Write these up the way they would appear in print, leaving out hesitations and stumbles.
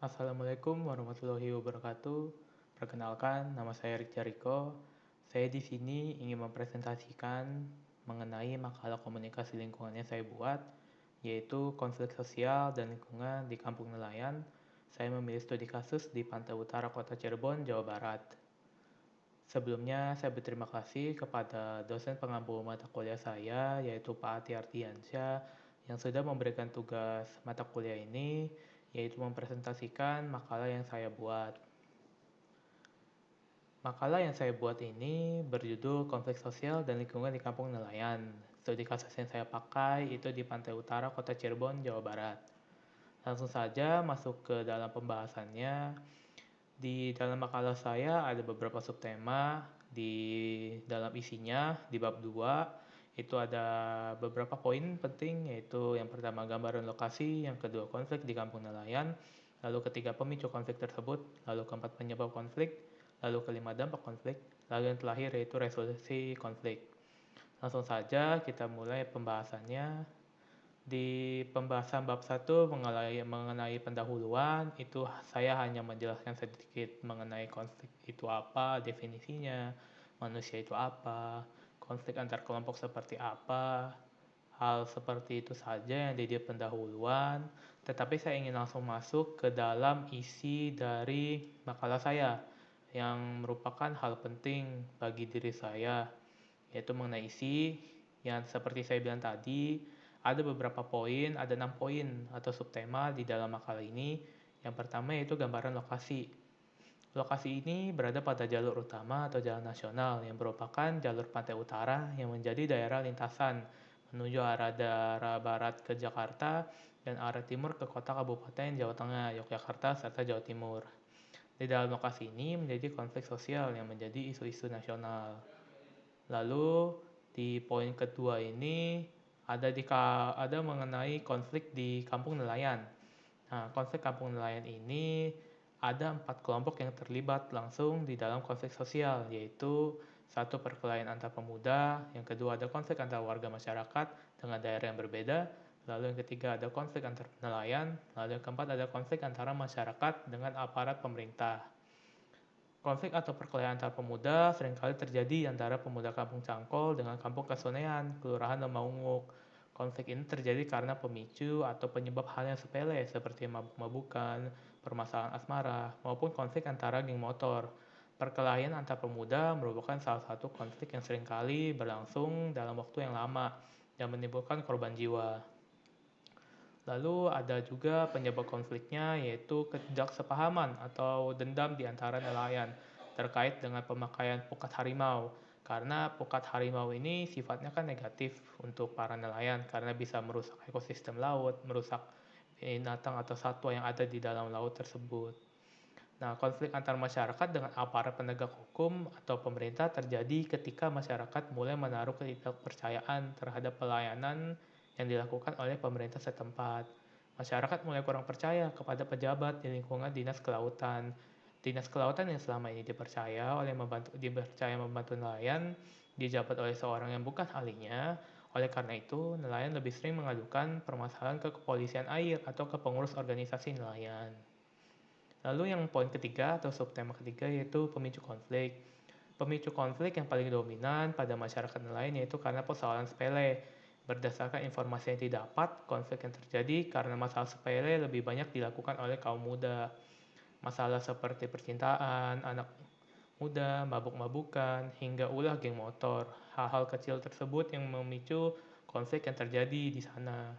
Assalamualaikum warahmatullahi wabarakatuh. Perkenalkan, nama saya Rick Jariko. Saya di sini ingin mempresentasikan mengenai makalah komunikasi lingkungan yang saya buat, yaitu konflik sosial dan lingkungan di kampung nelayan. Saya memilih studi kasus di Pantai Utara Kota Cirebon, Jawa Barat. Sebelumnya, saya berterima kasih kepada dosen pengampu mata kuliah saya, yaitu Pak Ati Ardiansyah, yang sudah memberikan tugas mata kuliah ini, yaitu mempresentasikan makalah yang saya buat. Makalah yang saya buat ini berjudul Konflik Sosial dan Lingkungan di Kampung Nelayan. Studi kasus yang saya pakai itu di Pantai Utara, Kota Cirebon, Jawa Barat. Langsung saja masuk ke dalam pembahasannya. Di dalam makalah saya ada beberapa subtema. Di dalam isinya, di bab 2, itu ada beberapa poin penting, yaitu yang pertama gambaran lokasi, yang kedua konflik di kampung nelayan, lalu ketiga pemicu konflik tersebut, lalu keempat penyebab konflik, lalu kelima dampak konflik, lalu yang terakhir yaitu resolusi konflik. Langsung saja kita mulai pembahasannya. Di pembahasan bab 1 mengenai pendahuluan, itu saya hanya menjelaskan sedikit mengenai konflik itu apa, definisinya, manusia itu apa, konflik antar kelompok seperti apa, hal seperti itu saja yang jadi pendahuluan. Tetapi saya ingin langsung masuk ke dalam isi dari makalah saya, yang merupakan hal penting bagi diri saya, yaitu mengenai isi yang seperti saya bilang tadi, ada beberapa poin, ada 6 poin atau subtema di dalam makalah ini. Yang pertama yaitu gambaran lokasi. Lokasi ini berada pada jalur utama atau jalan nasional yang merupakan jalur pantai utara yang menjadi daerah lintasan menuju arah daerah barat ke Jakarta dan arah timur ke kota kabupaten Jawa Tengah, Yogyakarta, serta Jawa Timur. Di dalam lokasi ini menjadi konflik sosial yang menjadi isu-isu nasional. Lalu di poin kedua ini ada mengenai konflik di kampung nelayan. Nah, konflik kampung nelayan ini ada 4 kelompok yang terlibat langsung di dalam konflik sosial, yaitu satu perkelahian antar pemuda, yang kedua ada konflik antar warga masyarakat dengan daerah yang berbeda, lalu yang ketiga ada konflik antar nelayan, lalu yang keempat ada konflik antara masyarakat dengan aparat pemerintah. Konflik atau perkelahian antar pemuda seringkali terjadi antara pemuda Kampung Cangkol dengan Kampung Kasunean, Kelurahan Lemaunguk. Konflik ini terjadi karena pemicu atau penyebab hal yang sepele seperti mabuk-mabukan, permasalahan asmara, maupun konflik antara geng motor. Perkelahian antar pemuda merupakan salah satu konflik yang seringkali berlangsung dalam waktu yang lama dan menimbulkan korban jiwa. Lalu ada juga penyebab konfliknya, yaitu ketidaksepahaman atau dendam di antara nelayan terkait dengan pemakaian pukat harimau. Karena pukat harimau ini sifatnya kan negatif untuk para nelayan karena bisa merusak ekosistem laut, merusak binatang atau satwa yang ada di dalam laut tersebut. Nah, konflik antar masyarakat dengan aparat penegak hukum atau pemerintah terjadi ketika masyarakat mulai menaruh ketidakpercayaan terhadap pelayanan yang dilakukan oleh pemerintah setempat. Masyarakat mulai kurang percaya kepada pejabat di lingkungan dinas kelautan. Dinas kelautan yang selama ini dipercaya membantu nelayan, dijabat oleh seorang yang bukan ahlinya. Oleh karena itu, nelayan lebih sering mengadukan permasalahan ke kepolisian air atau ke pengurus organisasi nelayan. Lalu yang poin ketiga atau subtema ketiga yaitu pemicu konflik. Pemicu konflik yang paling dominan pada masyarakat nelayan yaitu karena persoalan sepele. Berdasarkan informasi yang didapat, konflik yang terjadi karena masalah sepele lebih banyak dilakukan oleh kaum muda. Masalah seperti percintaan, anak muda, mabuk-mabukan, hingga ulah geng motor. Hal-hal kecil tersebut yang memicu konflik yang terjadi di sana.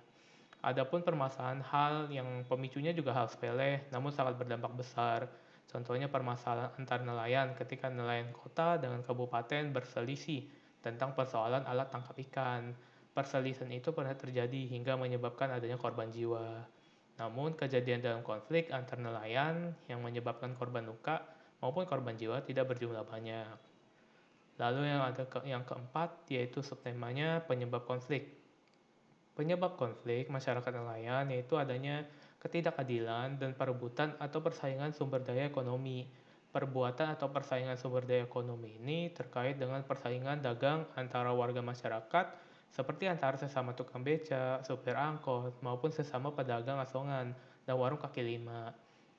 Adapun permasalahan hal yang pemicunya juga hal sepele, namun sangat berdampak besar. Contohnya permasalahan antar nelayan ketika nelayan kota dengan kabupaten berselisih tentang persoalan alat tangkap ikan. Perselisihan itu pernah terjadi hingga menyebabkan adanya korban jiwa. Namun kejadian dalam konflik antar nelayan yang menyebabkan korban luka maupun korban jiwa tidak berjumlah banyak. Lalu yang keempat yaitu subtemanya penyebab konflik. Penyebab konflik masyarakat nelayan yaitu adanya ketidakadilan dan perebutan atau persaingan sumber daya ekonomi. Perbuatan atau persaingan sumber daya ekonomi ini terkait dengan persaingan dagang antara warga masyarakat seperti antara sesama tukang beca, supir angkot, maupun sesama pedagang asongan dan warung kaki lima.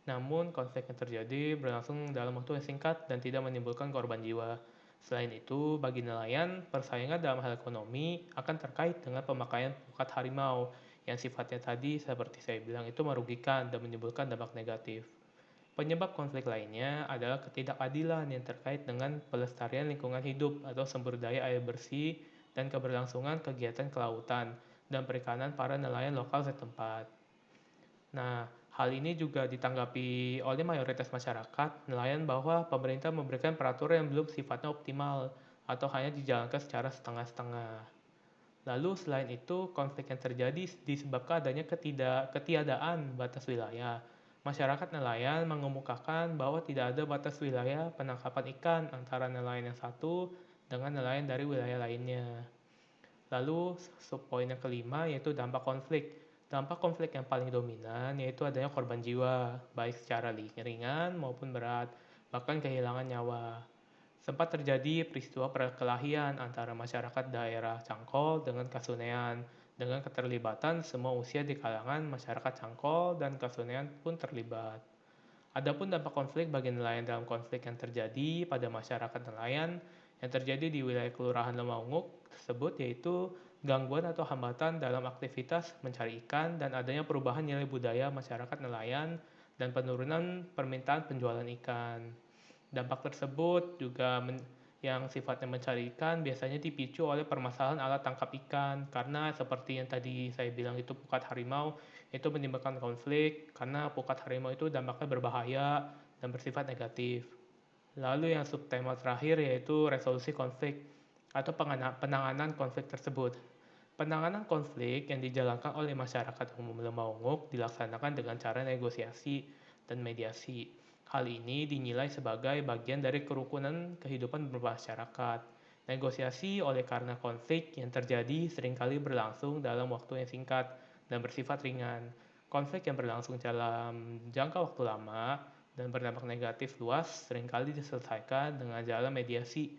Namun, konflik yang terjadi berlangsung dalam waktu yang singkat dan tidak menimbulkan korban jiwa. Selain itu, bagi nelayan, persaingan dalam hal ekonomi akan terkait dengan pemakaian pukat harimau yang sifatnya tadi seperti saya bilang itu merugikan dan menimbulkan dampak negatif. Penyebab konflik lainnya adalah ketidakadilan yang terkait dengan pelestarian lingkungan hidup atau sumber daya air bersih dan keberlangsungan kegiatan kelautan dan perikanan para nelayan lokal setempat. Nah, hal ini juga ditanggapi oleh mayoritas masyarakat nelayan bahwa pemerintah memberikan peraturan yang belum sifatnya optimal atau hanya dijalankan secara setengah-setengah. Lalu selain itu, konflik yang terjadi disebabkan adanya ketiadaan batas wilayah. Masyarakat nelayan mengemukakan bahwa tidak ada batas wilayah penangkapan ikan antara nelayan yang satu dengan nelayan dari wilayah lainnya. Lalu subpoin yang kelima yaitu dampak konflik. Dampak konflik yang paling dominan yaitu adanya korban jiwa, baik secara ringan maupun berat, bahkan kehilangan nyawa. Sempat terjadi peristiwa perkelahian antara masyarakat daerah Cangkol dengan Kasunean, dengan keterlibatan semua usia di kalangan masyarakat Cangkol dan Kasunean pun terlibat. Adapun dampak konflik bagi nelayan dalam konflik yang terjadi pada masyarakat nelayan yang terjadi di wilayah Kelurahan Lemaunguk tersebut yaitu gangguan atau hambatan dalam aktivitas mencari ikan dan adanya perubahan nilai budaya masyarakat nelayan dan penurunan permintaan penjualan ikan. Dampak tersebut juga yang sifatnya mencari ikan biasanya dipicu oleh permasalahan alat tangkap ikan karena seperti yang tadi saya bilang itu pukat harimau itu menimbulkan konflik karena pukat harimau itu dampaknya berbahaya dan bersifat negatif. Lalu yang subtema terakhir yaitu resolusi konflik atau penanganan konflik tersebut. Penanganan konflik yang dijalankan oleh masyarakat umum Lemaunguk dilaksanakan dengan cara negosiasi dan mediasi. Hal ini dinilai sebagai bagian dari kerukunan kehidupan bermasyarakat. Negosiasi oleh karena konflik yang terjadi seringkali berlangsung dalam waktu yang singkat dan bersifat ringan. Konflik yang berlangsung dalam jangka waktu lama dan berdampak negatif luas seringkali diselesaikan dengan jalan mediasi,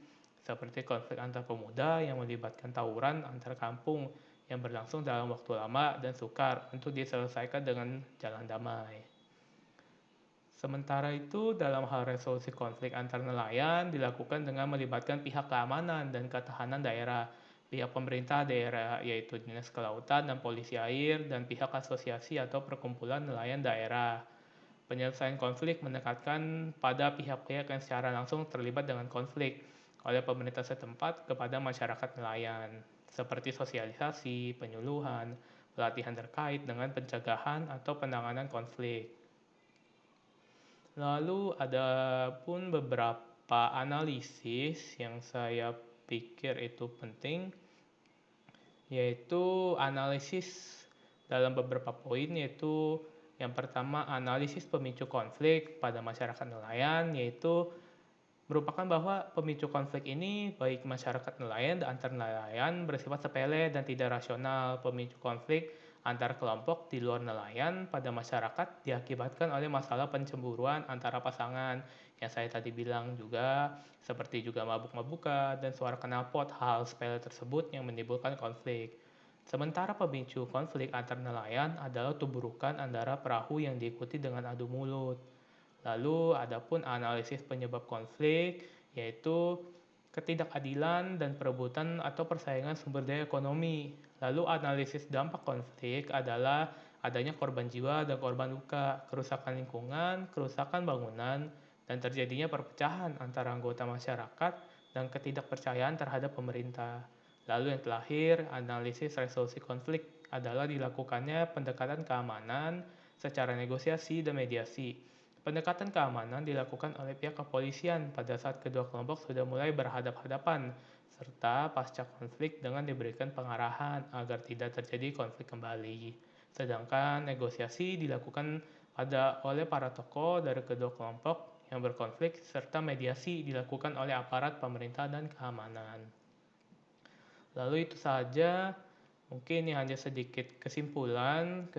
seperti konflik antar pemuda yang melibatkan tawuran antar kampung yang berlangsung dalam waktu lama dan sukar untuk diselesaikan dengan jalan damai. Sementara itu, dalam hal resolusi konflik antar nelayan dilakukan dengan melibatkan pihak keamanan dan ketahanan daerah, pihak pemerintah daerah yaitu Dinas Kelautan dan Polisi Air, dan pihak asosiasi atau perkumpulan nelayan daerah. Penyelesaian konflik menekankan pada pihak-pihak yang secara langsung terlibat dengan konflik oleh pemerintah setempat kepada masyarakat nelayan, seperti sosialisasi, penyuluhan, pelatihan terkait dengan pencegahan atau penanganan konflik. Lalu ada pun beberapa analisis yang saya pikir itu penting, yaitu analisis dalam beberapa poin, yaitu yang pertama analisis pemicu konflik pada masyarakat nelayan, yaitu merupakan bahwa pemicu konflik ini baik masyarakat nelayan dan antar nelayan bersifat sepele dan tidak rasional. Pemicu konflik antar kelompok di luar nelayan pada masyarakat diakibatkan oleh masalah pencemburuan antara pasangan yang saya tadi bilang juga, seperti juga mabuk-mabukan dan suara knalpot. Hal sepele tersebut yang menimbulkan konflik. Sementara pemicu konflik antar nelayan adalah tuburukan antara perahu yang diikuti dengan adu mulut. Lalu adapun analisis penyebab konflik yaitu ketidakadilan dan perebutan atau persaingan sumber daya ekonomi. Lalu analisis dampak konflik adalah adanya korban jiwa dan korban luka, kerusakan lingkungan, kerusakan bangunan, dan terjadinya perpecahan antara anggota masyarakat dan ketidakpercayaan terhadap pemerintah. Lalu yang terakhir, analisis resolusi konflik adalah dilakukannya pendekatan keamanan secara negosiasi dan mediasi. Pendekatan keamanan dilakukan oleh pihak kepolisian pada saat kedua kelompok sudah mulai berhadap-hadapan, serta pasca konflik dengan diberikan pengarahan agar tidak terjadi konflik kembali. Sedangkan negosiasi dilakukan oleh para tokoh dari kedua kelompok yang berkonflik, serta mediasi dilakukan oleh aparat pemerintah dan keamanan. Lalu itu saja, mungkin ini hanya sedikit kesimpulan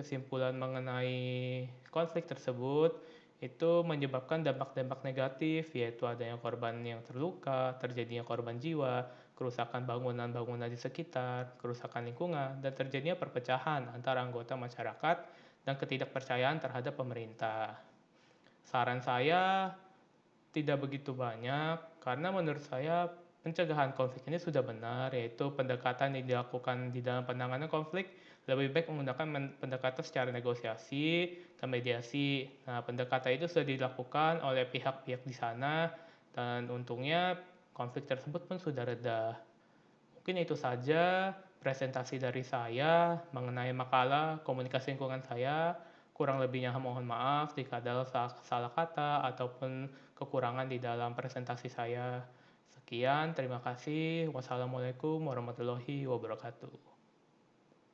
mengenai konflik tersebut. Itu menyebabkan dampak-dampak negatif, yaitu adanya korban yang terluka, terjadinya korban jiwa, kerusakan bangunan-bangunan di sekitar, kerusakan lingkungan, dan terjadinya perpecahan antara anggota masyarakat dan ketidakpercayaan terhadap pemerintah. Saran saya tidak begitu banyak, karena menurut saya pencegahan konflik ini sudah benar, yaitu pendekatan yang dilakukan di dalam penanganan konflik lebih baik menggunakan pendekatan secara negosiasi dan mediasi. Nah, pendekatan itu sudah dilakukan oleh pihak-pihak di sana dan untungnya konflik tersebut pun sudah reda. Mungkin itu saja presentasi dari saya mengenai makalah komunikasi lingkungan saya. Kurang lebihnya mohon maaf jika ada salah kata ataupun kekurangan di dalam presentasi saya. Sekian, terima kasih. Wassalamualaikum warahmatullahi wabarakatuh.